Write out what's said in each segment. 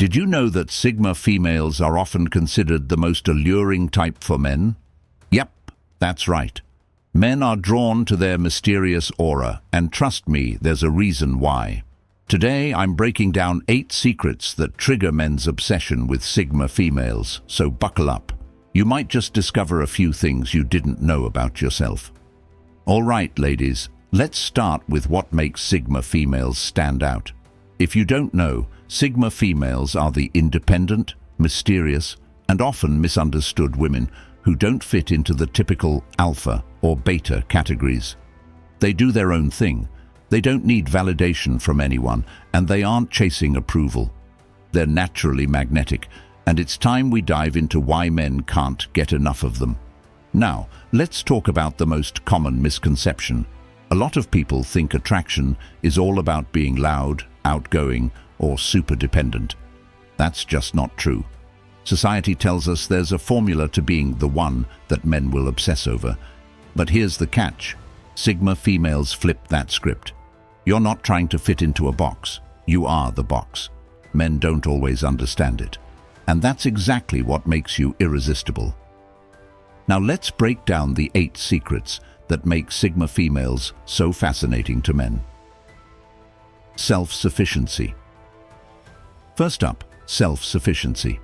Did you know that Sigma females are often considered the most alluring type for men? Yep, that's right. Men are drawn to their mysterious aura, and trust me, there's a reason why. Today, I'm breaking down 8 secrets that trigger men's obsession with Sigma females, so buckle up. You might just discover a few things you didn't know about yourself. All right, ladies, let's start with what makes Sigma females stand out. If you don't know, Sigma females are the independent, mysterious, and often misunderstood women who don't fit into the typical alpha or beta categories. They do their own thing. They don't need validation from anyone, and they aren't chasing approval. They're naturally magnetic, and it's time we dive into why men can't get enough of them. Now, let's talk about the most common misconception. A lot of people think attraction is all about being loud, outgoing, or super dependent. That's just not true. Society tells us there's a formula to being the one that men will obsess over. But here's the catch. Sigma females flip that script. You're not trying to fit into a box. You are the box. Men don't always understand it. And that's exactly what makes you irresistible. Now let's break down the 8 secrets that make Sigma females so fascinating to men. Self-sufficiency. First up, self-sufficiency.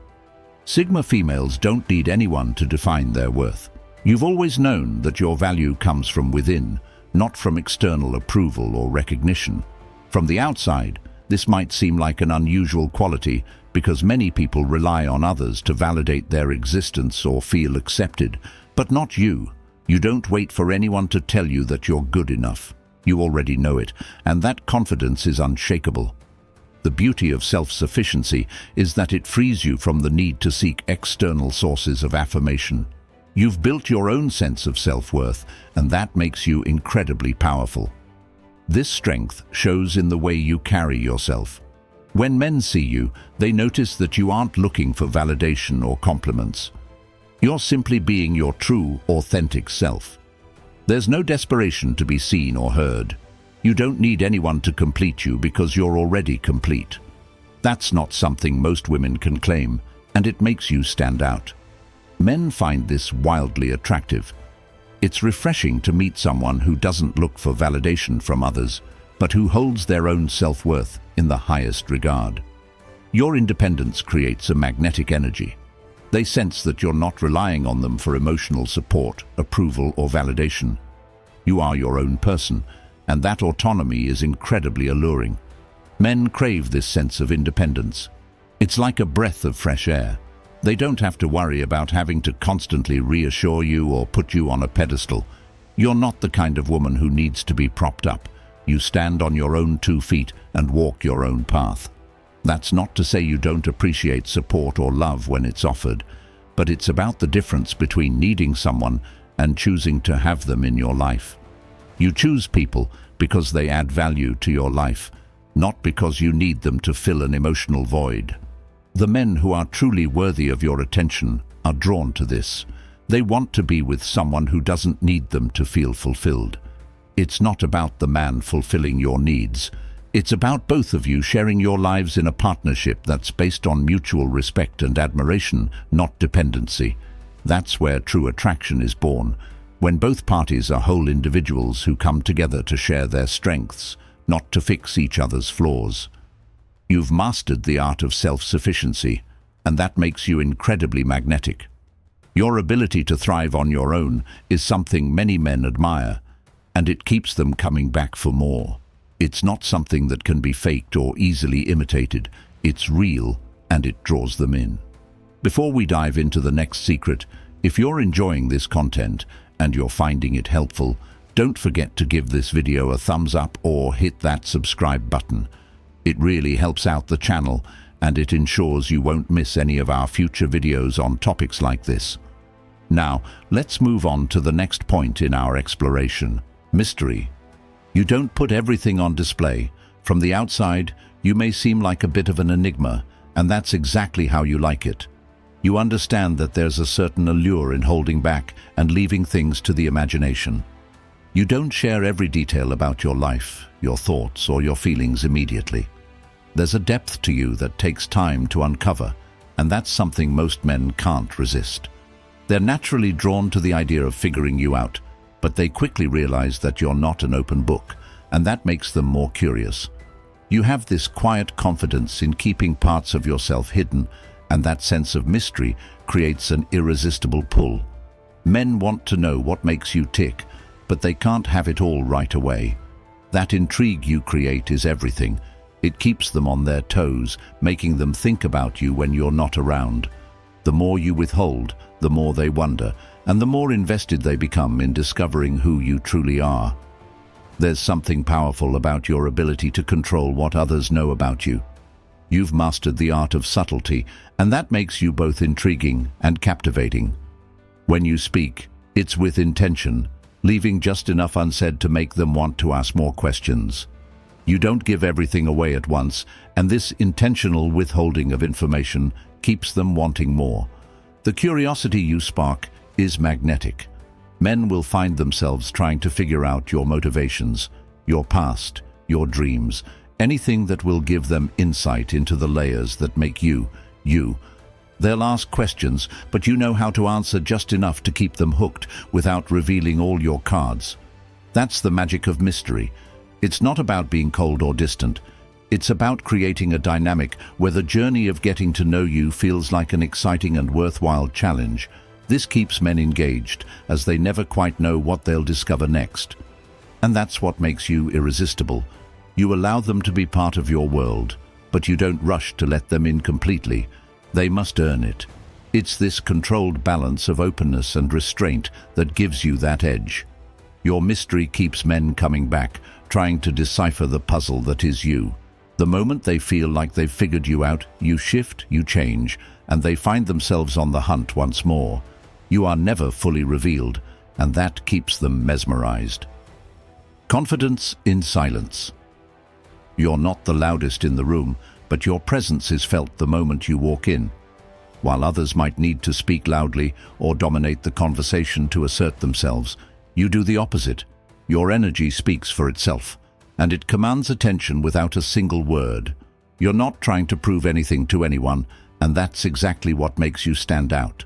Sigma females don't need anyone to define their worth. You've always known that your value comes from within, not from external approval or recognition. From the outside, this might seem like an unusual quality because many people rely on others to validate their existence or feel accepted. But not you. You don't wait for anyone to tell you that you're good enough. You already know it, and that confidence is unshakable. The beauty of self-sufficiency is that it frees you from the need to seek external sources of affirmation. You've built your own sense of self-worth, and that makes you incredibly powerful. This strength shows in the way you carry yourself. When men see you, they notice that you aren't looking for validation or compliments. You're simply being your true, authentic self. There's no desperation to be seen or heard. You don't need anyone to complete you because you're already complete. That's not something most women can claim, and it makes you stand out. Men find this wildly attractive. It's refreshing to meet someone who doesn't look for validation from others, but who holds their own self-worth in the highest regard. Your independence creates a magnetic energy. They sense that you're not relying on them for emotional support, approval, or validation. You are your own person, and that autonomy is incredibly alluring. Men crave this sense of independence. It's like a breath of fresh air. They don't have to worry about having to constantly reassure you or put you on a pedestal. You're not the kind of woman who needs to be propped up. You stand on your own 2 feet and walk your own path. That's not to say you don't appreciate support or love when it's offered, but it's about the difference between needing someone and choosing to have them in your life. You choose people because they add value to your life, not because you need them to fill an emotional void. The men who are truly worthy of your attention are drawn to this. They want to be with someone who doesn't need them to feel fulfilled. It's not about the man fulfilling your needs. It's about both of you sharing your lives in a partnership that's based on mutual respect and admiration, not dependency. That's where true attraction is born, when both parties are whole individuals who come together to share their strengths, not to fix each other's flaws. You've mastered the art of self-sufficiency, and that makes you incredibly magnetic. Your ability to thrive on your own is something many men admire, and it keeps them coming back for more. It's not something that can be faked or easily imitated. It's real, and it draws them in. Before we dive into the next secret, if you're enjoying this content and you're finding it helpful, don't forget to give this video a thumbs up or hit that subscribe button. It really helps out the channel, and it ensures you won't miss any of our future videos on topics like this. Now, let's move on to the next point in our exploration: mystery. You don't put everything on display. From the outside, you may seem like a bit of an enigma, and that's exactly how you like it. You understand that there's a certain allure in holding back and leaving things to the imagination. You don't share every detail about your life, your thoughts, or your feelings immediately. There's a depth to you that takes time to uncover, and that's something most men can't resist. They're naturally drawn to the idea of figuring you out, but they quickly realize that you're not an open book, and that makes them more curious. You have this quiet confidence in keeping parts of yourself hidden, and that sense of mystery creates an irresistible pull. Men want to know what makes you tick, but they can't have it all right away. That intrigue you create is everything. It keeps them on their toes, making them think about you when you're not around. The more you withhold, the more they wonder, and the more invested they become in discovering who you truly are. There's something powerful about your ability to control what others know about you. You've mastered the art of subtlety, and that makes you both intriguing and captivating. When you speak, it's with intention, leaving just enough unsaid to make them want to ask more questions. You don't give everything away at once, and this intentional withholding of information keeps them wanting more. The curiosity you spark is magnetic. Men will find themselves trying to figure out your motivations, your past, your dreams, anything that will give them insight into the layers that make you, you. They'll ask questions, but you know how to answer just enough to keep them hooked without revealing all your cards. That's the magic of mystery. It's not about being cold or distant. It's about creating a dynamic where the journey of getting to know you feels like an exciting and worthwhile challenge. This keeps men engaged, as they never quite know what they'll discover next. And that's what makes you irresistible. You allow them to be part of your world, but you don't rush to let them in completely. They must earn it. It's this controlled balance of openness and restraint that gives you that edge. Your mystery keeps men coming back, trying to decipher the puzzle that is you. The moment they feel like they've figured you out, you shift, you change, and they find themselves on the hunt once more. You are never fully revealed, and that keeps them mesmerized. Confidence in silence. You're not the loudest in the room, but your presence is felt the moment you walk in. While others might need to speak loudly or dominate the conversation to assert themselves, you do the opposite. Your energy speaks for itself, and it commands attention without a single word. You're not trying to prove anything to anyone, and that's exactly what makes you stand out.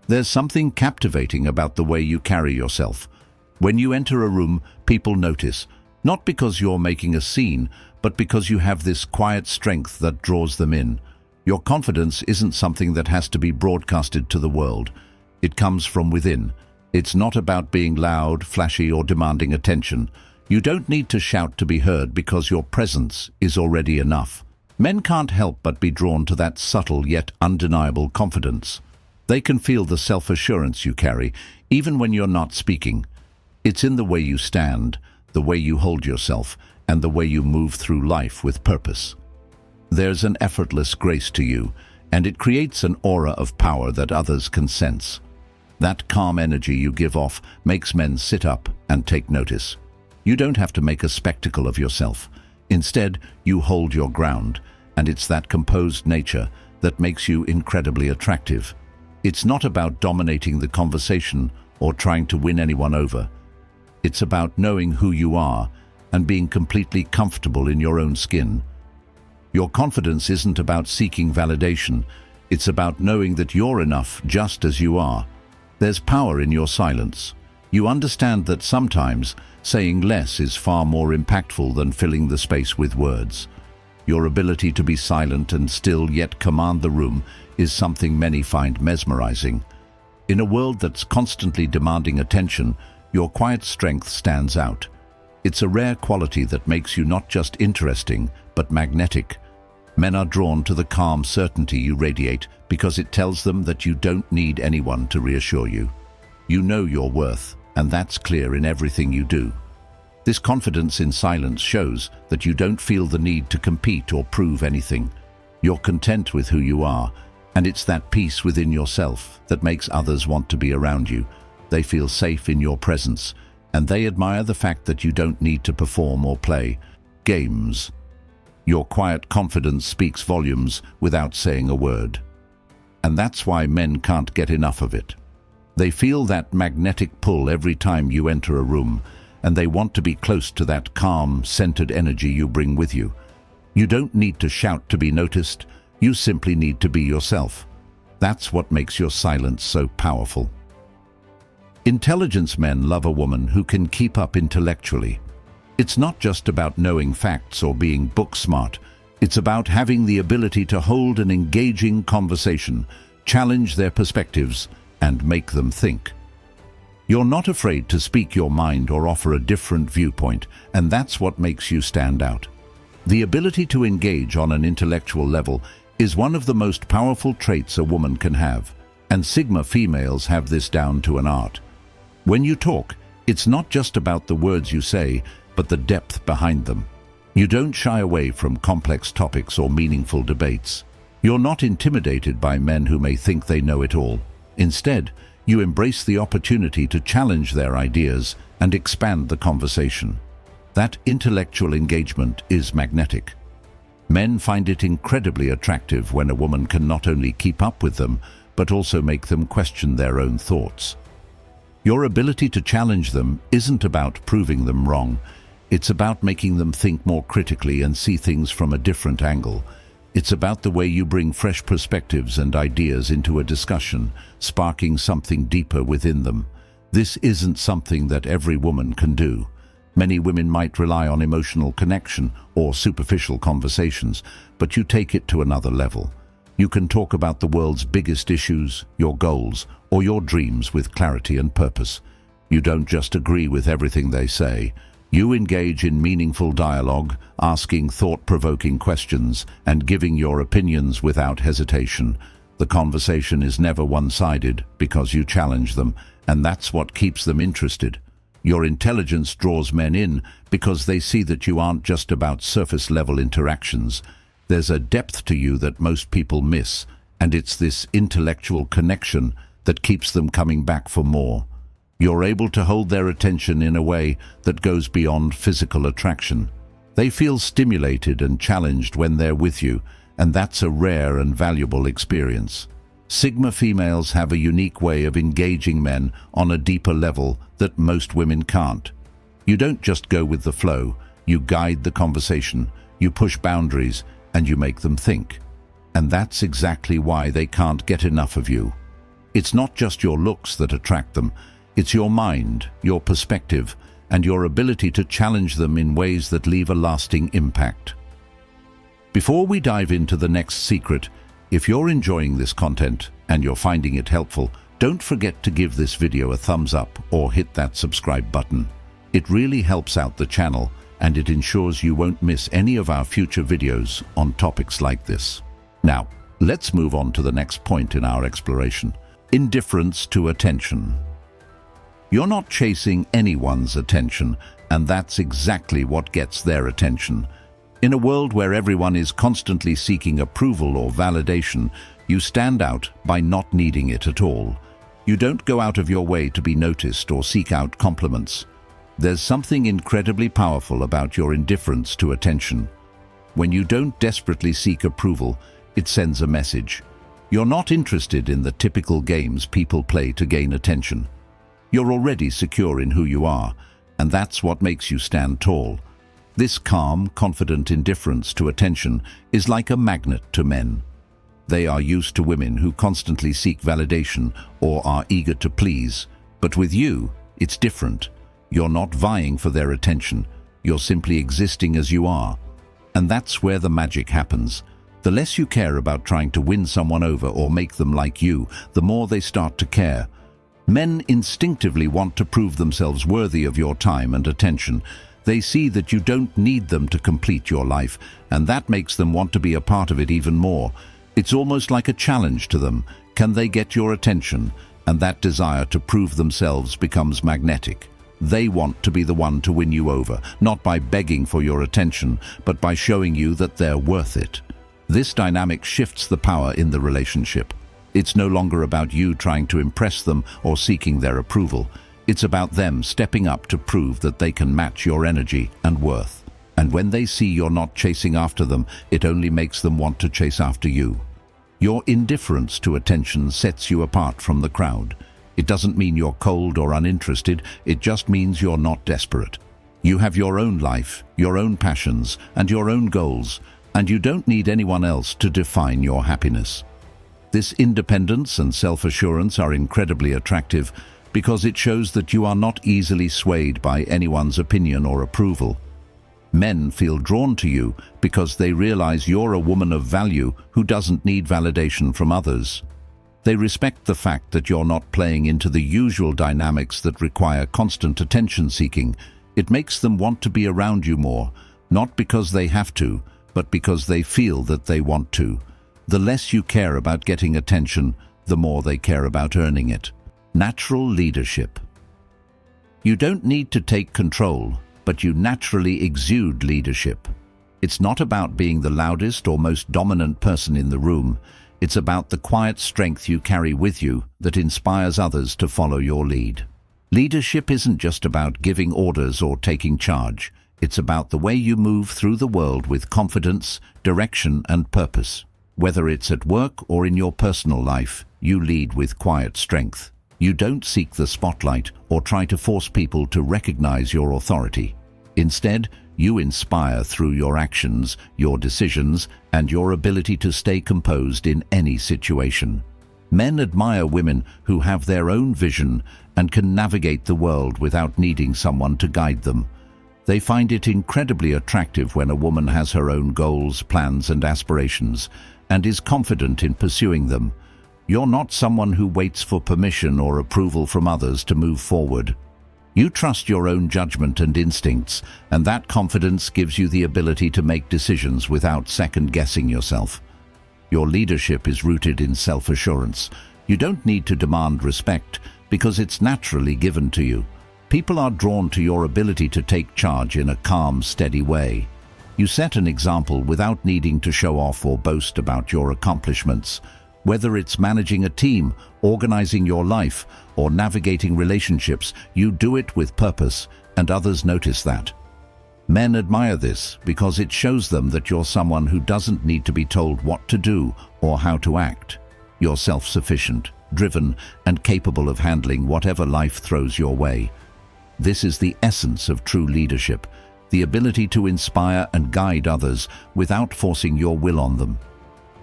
There's something captivating about the way you carry yourself. When you enter a room, people notice, not because you're making a scene, but because you have this quiet strength that draws them in. Your confidence isn't something that has to be broadcasted to the world. It comes from within. It's not about being loud, flashy, or demanding attention. You don't need to shout to be heard because your presence is already enough. Men can't help but be drawn to that subtle yet undeniable confidence. They can feel the self-assurance you carry, even when you're not speaking. It's in the way you stand, the way you hold yourself, and the way you move through life with purpose. There's an effortless grace to you, and it creates an aura of power that others can sense. That calm energy you give off makes men sit up and take notice. You don't have to make a spectacle of yourself. Instead, you hold your ground, and it's that composed nature that makes you incredibly attractive. It's not about dominating the conversation or trying to win anyone over. It's about knowing who you are and being completely comfortable in your own skin. Your confidence isn't about seeking validation. It's about knowing that you're enough just as you are. There's power in your silence. You understand that sometimes saying less is far more impactful than filling the space with words. Your ability to be silent and still yet command the room is something many find mesmerizing. In a world that's constantly demanding attention, your quiet strength stands out. It's a rare quality that makes you not just interesting, but magnetic. Men are drawn to the calm certainty you radiate because it tells them that you don't need anyone to reassure you. You know your worth, and that's clear in everything you do. This confidence in silence shows that you don't feel the need to compete or prove anything. You're content with who you are, and it's that peace within yourself that makes others want to be around you. They feel safe in your presence, and they admire the fact that you don't need to perform or play games. Your quiet confidence speaks volumes without saying a word. And that's why men can't get enough of it. They feel that magnetic pull every time you enter a room, and they want to be close to that calm, centered energy you bring with you. You don't need to shout to be noticed, you simply need to be yourself. That's what makes your silence so powerful. Intelligence men love a woman who can keep up intellectually. It's not just about knowing facts or being book smart. It's about having the ability to hold an engaging conversation, challenge their perspectives, and make them think. You're not afraid to speak your mind or offer a different viewpoint, and that's what makes you stand out. The ability to engage on an intellectual level is one of the most powerful traits a woman can have, and Sigma females have this down to an art. When you talk, it's not just about the words you say, but the depth behind them. You don't shy away from complex topics or meaningful debates. You're not intimidated by men who may think they know it all. Instead, you embrace the opportunity to challenge their ideas and expand the conversation. That intellectual engagement is magnetic. Men find it incredibly attractive when a woman can not only keep up with them, but also make them question their own thoughts. Your ability to challenge them isn't about proving them wrong. It's about making them think more critically and see things from a different angle. It's about the way you bring fresh perspectives and ideas into a discussion, sparking something deeper within them. This isn't something that every woman can do. Many women might rely on emotional connection or superficial conversations, but you take it to another level. You can talk about the world's biggest issues, your goals, or your dreams with clarity and purpose. You don't just agree with everything they say. You engage in meaningful dialogue, asking thought-provoking questions and giving your opinions without hesitation. The conversation is never one-sided because you challenge them, and that's what keeps them interested. Your intelligence draws men in because they see that you aren't just about surface-level interactions. There's a depth to you that most people miss, and it's this intellectual connection that keeps them coming back for more. You're able to hold their attention in a way that goes beyond physical attraction. They feel stimulated and challenged when they're with you, and that's a rare and valuable experience. Sigma females have a unique way of engaging men on a deeper level that most women can't. You don't just go with the flow, you guide the conversation, you push boundaries, and you make them think. And that's exactly why they can't get enough of you. It's not just your looks that attract them, it's your mind, your perspective, and your ability to challenge them in ways that leave a lasting impact. Before we dive into the next secret, if you're enjoying this content and you're finding it helpful, don't forget to give this video a thumbs up or hit that subscribe button. It really helps out the channel and it ensures you won't miss any of our future videos on topics like this. Now, let's move on to the next point in our exploration. Indifference to attention. You're not chasing anyone's attention, and that's exactly what gets their attention. In a world where everyone is constantly seeking approval or validation, you stand out by not needing it at all. You don't go out of your way to be noticed or seek out compliments. There's something incredibly powerful about your indifference to attention. When you don't desperately seek approval, it sends a message. You're not interested in the typical games people play to gain attention. You're already secure in who you are, and that's what makes you stand tall. This calm, confident indifference to attention is like a magnet to men. They are used to women who constantly seek validation or are eager to please. But with you, it's different. You're not vying for their attention. You're simply existing as you are. And that's where the magic happens. The less you care about trying to win someone over or make them like you, the more they start to care. Men instinctively want to prove themselves worthy of your time and attention. They see that you don't need them to complete your life, and that makes them want to be a part of it even more. It's almost like a challenge to them. Can they get your attention? And that desire to prove themselves becomes magnetic. They want to be the one to win you over, not by begging for your attention, but by showing you that they're worth it. This dynamic shifts the power in the relationship. It's no longer about you trying to impress them or seeking their approval. It's about them stepping up to prove that they can match your energy and worth. And when they see you're not chasing after them, it only makes them want to chase after you. Your indifference to attention sets you apart from the crowd. It doesn't mean you're cold or uninterested, it just means you're not desperate. You have your own life, your own passions, and your own goals, And you don't need anyone else to define your happiness. This independence and self-assurance are incredibly attractive because it shows that you are not easily swayed by anyone's opinion or approval. Men feel drawn to you because they realize you're a woman of value who doesn't need validation from others. They respect the fact that you're not playing into the usual dynamics that require constant attention-seeking. It makes them want to be around you more, not because they have to, but because they feel that they want to. The less you care about getting attention, the more they care about earning it. Natural leadership. You don't need to take control, but you naturally exude leadership. It's not about being the loudest or most dominant person in the room. It's about the quiet strength you carry with you that inspires others to follow your lead. Leadership isn't just about giving orders or taking charge. It's about the way you move through the world with confidence, direction, and purpose. Whether it's at work or in your personal life, you lead with quiet strength. You don't seek the spotlight or try to force people to recognize your authority. Instead, you inspire through your actions, your decisions, and your ability to stay composed in any situation. Men admire women who have their own vision and can navigate the world without needing someone to guide them. They find it incredibly attractive when a woman has her own goals, plans, and aspirations, and is confident in pursuing them. You're not someone who waits for permission or approval from others to move forward. You trust your own judgment and instincts, and that confidence gives you the ability to make decisions without second-guessing yourself. Your leadership is rooted in self-assurance. You don't need to demand respect because it's naturally given to you. People are drawn to your ability to take charge in a calm, steady way. You set an example without needing to show off or boast about your accomplishments. Whether it's managing a team, organizing your life, or navigating relationships, you do it with purpose, and others notice that. Men admire this because it shows them that you're someone who doesn't need to be told what to do or how to act. You're self-sufficient, driven, and capable of handling whatever life throws your way. This is the essence of true leadership, the ability to inspire and guide others without forcing your will on them.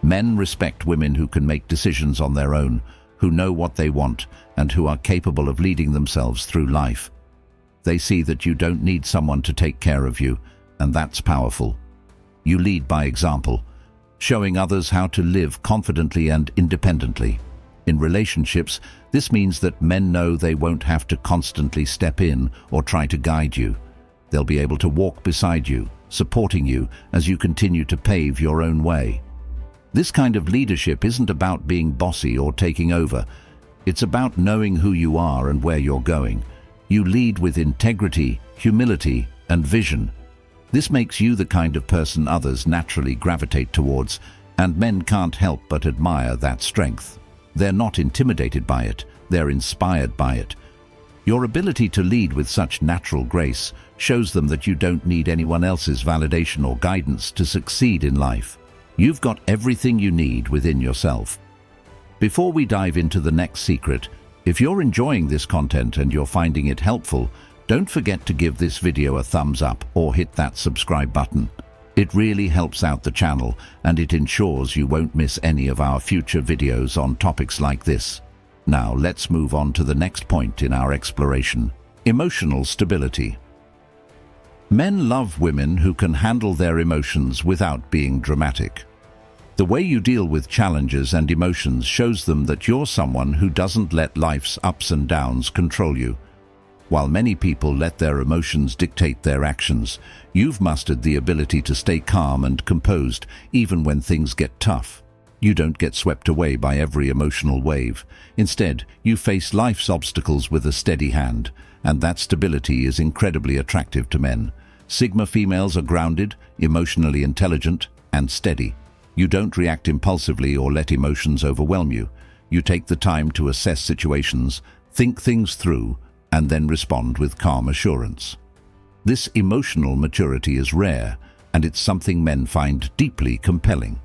Men respect women who can make decisions on their own, who know what they want, and who are capable of leading themselves through life. They see that you don't need someone to take care of you, and that's powerful. You lead by example, showing others how to live confidently and independently. In relationships, this means that men know they won't have to constantly step in or try to guide you. They'll be able to walk beside you, supporting you as you continue to pave your own way. This kind of leadership isn't about being bossy or taking over. It's about knowing who you are and where you're going. You lead with integrity, humility, and vision. This makes you the kind of person others naturally gravitate towards, and men can't help but admire that strength. They're not intimidated by it, they're inspired by it. Your ability to lead with such natural grace shows them that you don't need anyone else's validation or guidance to succeed in life. You've got everything you need within yourself. Before we dive into the next secret, if you're enjoying this content and you're finding it helpful, don't forget to give this video a thumbs up or hit that subscribe button. It really helps out the channel and it ensures you won't miss any of our future videos on topics like this. Now let's move on to the next point in our exploration: emotional stability. Men love women who can handle their emotions without being dramatic. The way you deal with challenges and emotions shows them that you're someone who doesn't let life's ups and downs control you. While many people let their emotions dictate their actions, you've mastered the ability to stay calm and composed even when things get tough. You don't get swept away by every emotional wave. Instead, you face life's obstacles with a steady hand, and that stability is incredibly attractive to men. Sigma females are grounded, emotionally intelligent, and steady. You don't react impulsively or let emotions overwhelm you. You take the time to assess situations, think things through, and then respond with calm assurance. This emotional maturity is rare, and it's something men find deeply compelling.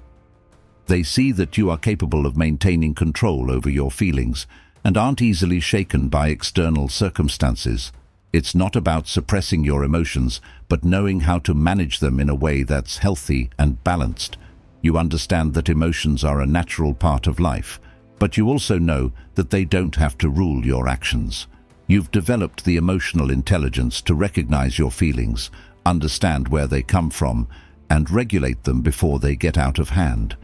They see that you are capable of maintaining control over your feelings and aren't easily shaken by external circumstances. It's not about suppressing your emotions, but knowing how to manage them in a way that's healthy and balanced. You understand that emotions are a natural part of life, but you also know that they don't have to rule your actions. You've developed the emotional intelligence to recognize your feelings, understand where they come from, and regulate them before they get out of hand.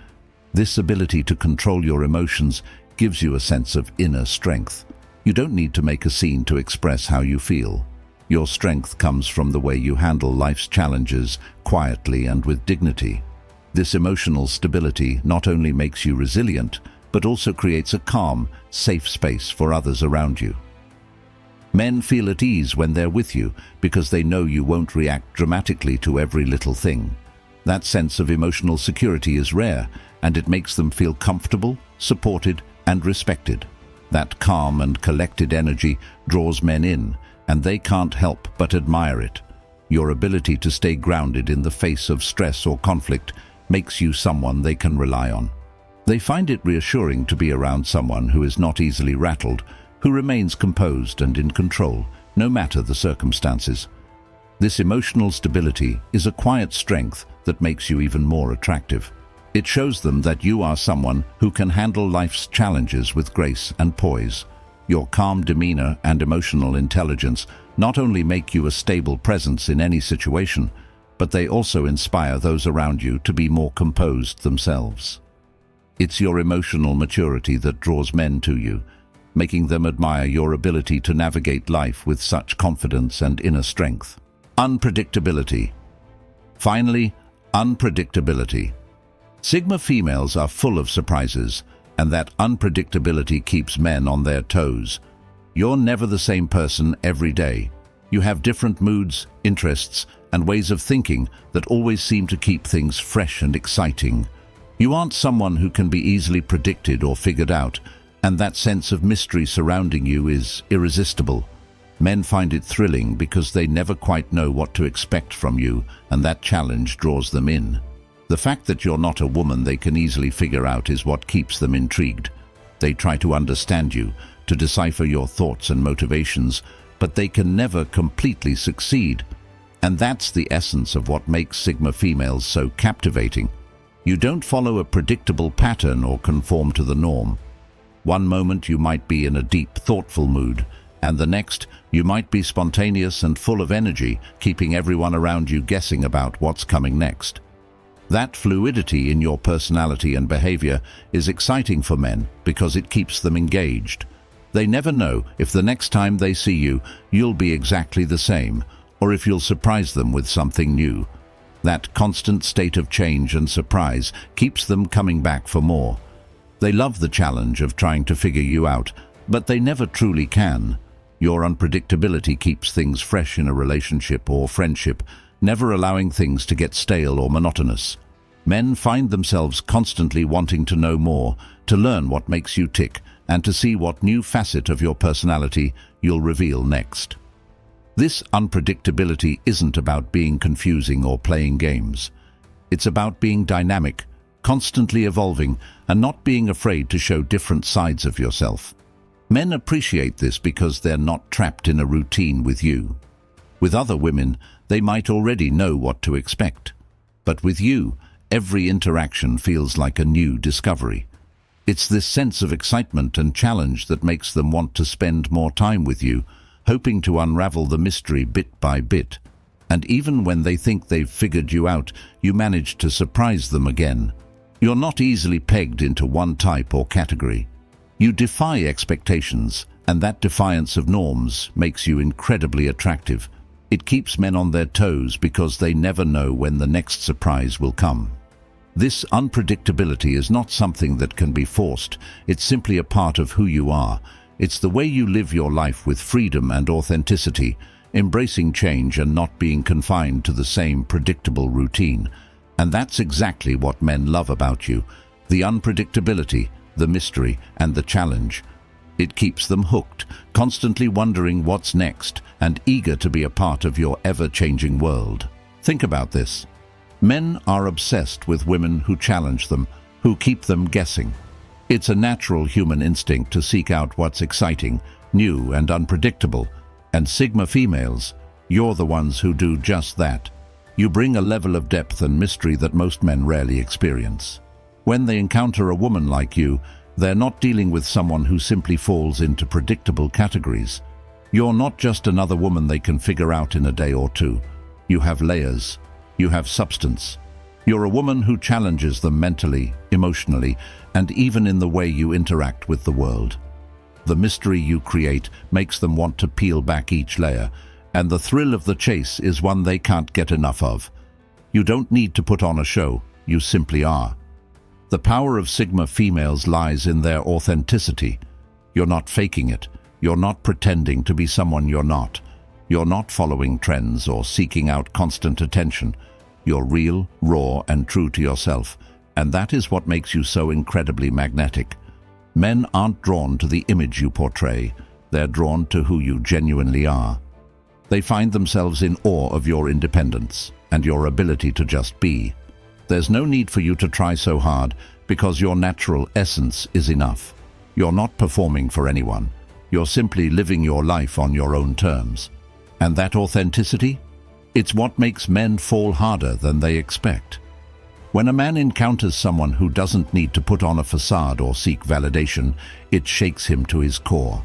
This ability to control your emotions gives you a sense of inner strength. You don't need to make a scene to express how you feel. Your strength comes from the way you handle life's challenges quietly and with dignity. This emotional stability not only makes you resilient, but also creates a calm, safe space for others around you. Men feel at ease when they're with you because they know you won't react dramatically to every little thing. That sense of emotional security is rare, and it makes them feel comfortable, supported, and respected. That calm and collected energy draws men in, and they can't help but admire it. Your ability to stay grounded in the face of stress or conflict makes you someone they can rely on. They find it reassuring to be around someone who is not easily rattled, who remains composed and in control, no matter the circumstances. This emotional stability is a quiet strength that makes you even more attractive. It shows them that you are someone who can handle life's challenges with grace and poise. Your calm demeanor and emotional intelligence not only make you a stable presence in any situation, but they also inspire those around you to be more composed themselves. It's your emotional maturity that draws men to you, making them admire your ability to navigate life with such confidence and inner strength. Unpredictability. Finally, unpredictability. Sigma females are full of surprises, and that unpredictability keeps men on their toes. You're never the same person every day. You have different moods, interests, and ways of thinking that always seem to keep things fresh and exciting. You aren't someone who can be easily predicted or figured out, and that sense of mystery surrounding you is irresistible. Men find it thrilling because they never quite know what to expect from you, and that challenge draws them in. The fact that you're not a woman they can easily figure out is what keeps them intrigued. They try to understand you, to decipher your thoughts and motivations, but they can never completely succeed. And that's the essence of what makes Sigma females so captivating. You don't follow a predictable pattern or conform to the norm. One moment you might be in a deep, thoughtful mood, and the next you might be spontaneous and full of energy, keeping everyone around you guessing about what's coming next. That fluidity in your personality and behavior is exciting for men because it keeps them engaged. They never know if the next time they see you, you'll be exactly the same, or if you'll surprise them with something new. That constant state of change and surprise keeps them coming back for more. They love the challenge of trying to figure you out, but they never truly can. Your unpredictability keeps things fresh in a relationship or friendship, never allowing things to get stale or monotonous. Men find themselves constantly wanting to know more, to learn what makes you tick, and to see what new facet of your personality you'll reveal next. This unpredictability isn't about being confusing or playing games. It's about being dynamic, constantly evolving, and not being afraid to show different sides of yourself. Men appreciate this because they're not trapped in a routine with you. With other women, they might already know what to expect. But with you, every interaction feels like a new discovery. It's this sense of excitement and challenge that makes them want to spend more time with you, hoping to unravel the mystery bit by bit. And even when they think they've figured you out, you manage to surprise them again. You're not easily pegged into one type or category. You defy expectations, and that defiance of norms makes you incredibly attractive. It keeps men on their toes because they never know when the next surprise will come. This unpredictability is not something that can be forced. It's simply a part of who you are. It's the way you live your life with freedom and authenticity, embracing change and not being confined to the same predictable routine. And that's exactly what men love about you: the unpredictability, the mystery, and the challenge. It keeps them hooked, constantly wondering what's next, and eager to be a part of your ever-changing world. Think about this. Men are obsessed with women who challenge them, who keep them guessing. It's a natural human instinct to seek out what's exciting, new, and unpredictable. And Sigma females, you're the ones who do just that. You bring a level of depth and mystery that most men rarely experience. When they encounter a woman like you, they're not dealing with someone who simply falls into predictable categories. You're not just another woman they can figure out in a day or two. You have layers. You have substance. You're a woman who challenges them mentally, emotionally, and even in the way you interact with the world. The mystery you create makes them want to peel back each layer, and the thrill of the chase is one they can't get enough of. You don't need to put on a show, you simply are. The power of Sigma females lies in their authenticity. You're not faking it. You're not pretending to be someone you're not. You're not following trends or seeking out constant attention. You're real, raw, and true to yourself, and that is what makes you so incredibly magnetic. Men aren't drawn to the image you portray. They're drawn to who you genuinely are. They find themselves in awe of your independence and your ability to just be. There's no need for you to try so hard because your natural essence is enough. You're not performing for anyone. You're simply living your life on your own terms. And that authenticity? It's what makes men fall harder than they expect. When a man encounters someone who doesn't need to put on a facade or seek validation, it shakes him to his core.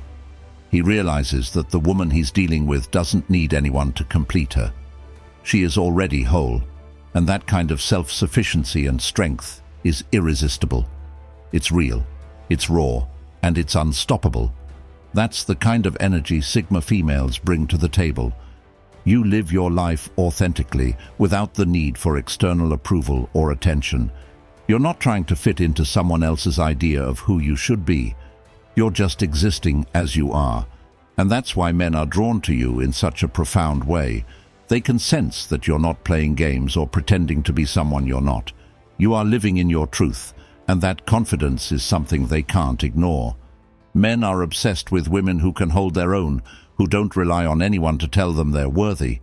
He realizes that the woman he's dealing with doesn't need anyone to complete her. She is already whole, and that kind of self-sufficiency and strength is irresistible. It's real, it's raw, and it's unstoppable. That's the kind of energy Sigma females bring to the table. You live your life authentically, without the need for external approval or attention. You're not trying to fit into someone else's idea of who you should be. You're just existing as you are. And that's why men are drawn to you in such a profound way. They can sense that you're not playing games or pretending to be someone you're not. You are living in your truth, and that confidence is something they can't ignore. Men are obsessed with women who can hold their own, who don't rely on anyone to tell them they're worthy.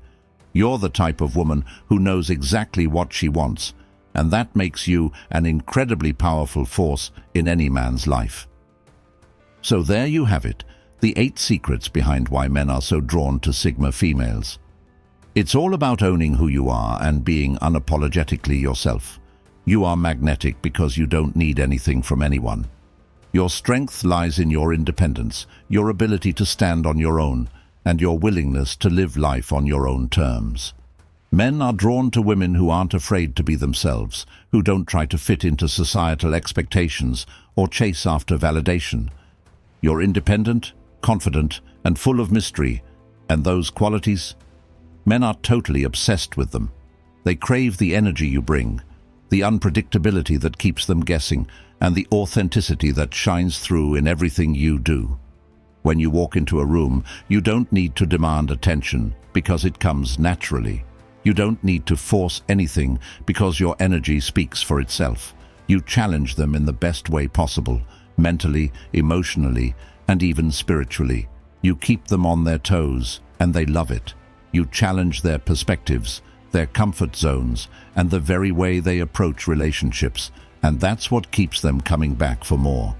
You're the type of woman who knows exactly what she wants, and that makes you an incredibly powerful force in any man's life. So there you have it, the 8 secrets behind why men are so drawn to Sigma females. It's all about owning who you are and being unapologetically yourself. You are magnetic because you don't need anything from anyone. Your strength lies in your independence, your ability to stand on your own, and your willingness to live life on your own terms. Men are drawn to women who aren't afraid to be themselves, who don't try to fit into societal expectations or chase after validation. You're independent, confident, and full of mystery, and those qualities, men are totally obsessed with them. They crave the energy you bring, the unpredictability that keeps them guessing, and the authenticity that shines through in everything you do. When you walk into a room, you don't need to demand attention because it comes naturally. You don't need to force anything because your energy speaks for itself. You challenge them in the best way possible, mentally, emotionally, and even spiritually. You keep them on their toes, and they love it. You challenge their perspectives, their comfort zones, and the very way they approach relationships, and that's what keeps them coming back for more.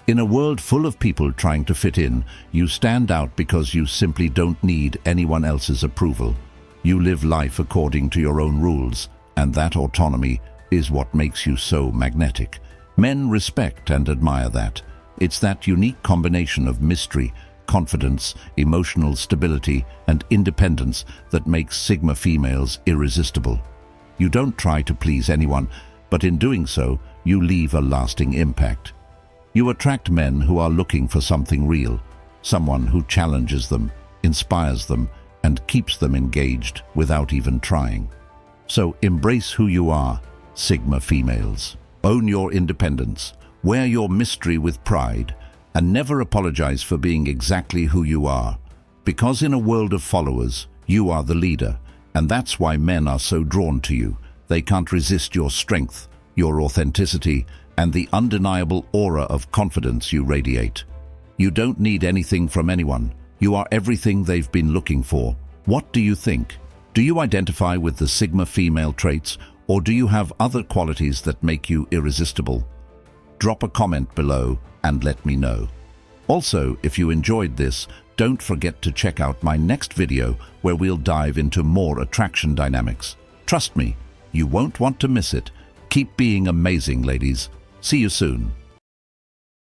In a world full of people trying to fit in, you stand out because you simply don't need anyone else's approval. You live life according to your own rules, and that autonomy is what makes you so magnetic. Men respect and admire that. It's that unique combination of mystery, confidence, emotional stability, and independence that makes Sigma females irresistible. You don't try to please anyone, but in doing so, you leave a lasting impact. You attract men who are looking for something real, someone who challenges them, inspires them, and keeps them engaged without even trying. So embrace who you are, Sigma females. Own your independence, wear your mystery with pride, and never apologize for being exactly who you are. Because in a world of followers, you are the leader, and that's why men are so drawn to you. They can't resist your strength, your authenticity, and the undeniable aura of confidence you radiate. You don't need anything from anyone. You are everything they've been looking for. What do you think? Do you identify with the Sigma female traits, or do you have other qualities that make you irresistible? Drop a comment below and let me know. Also, if you enjoyed this, don't forget to check out my next video where we'll dive into more attraction dynamics. Trust me, you won't want to miss it. Keep being amazing, ladies. See you soon.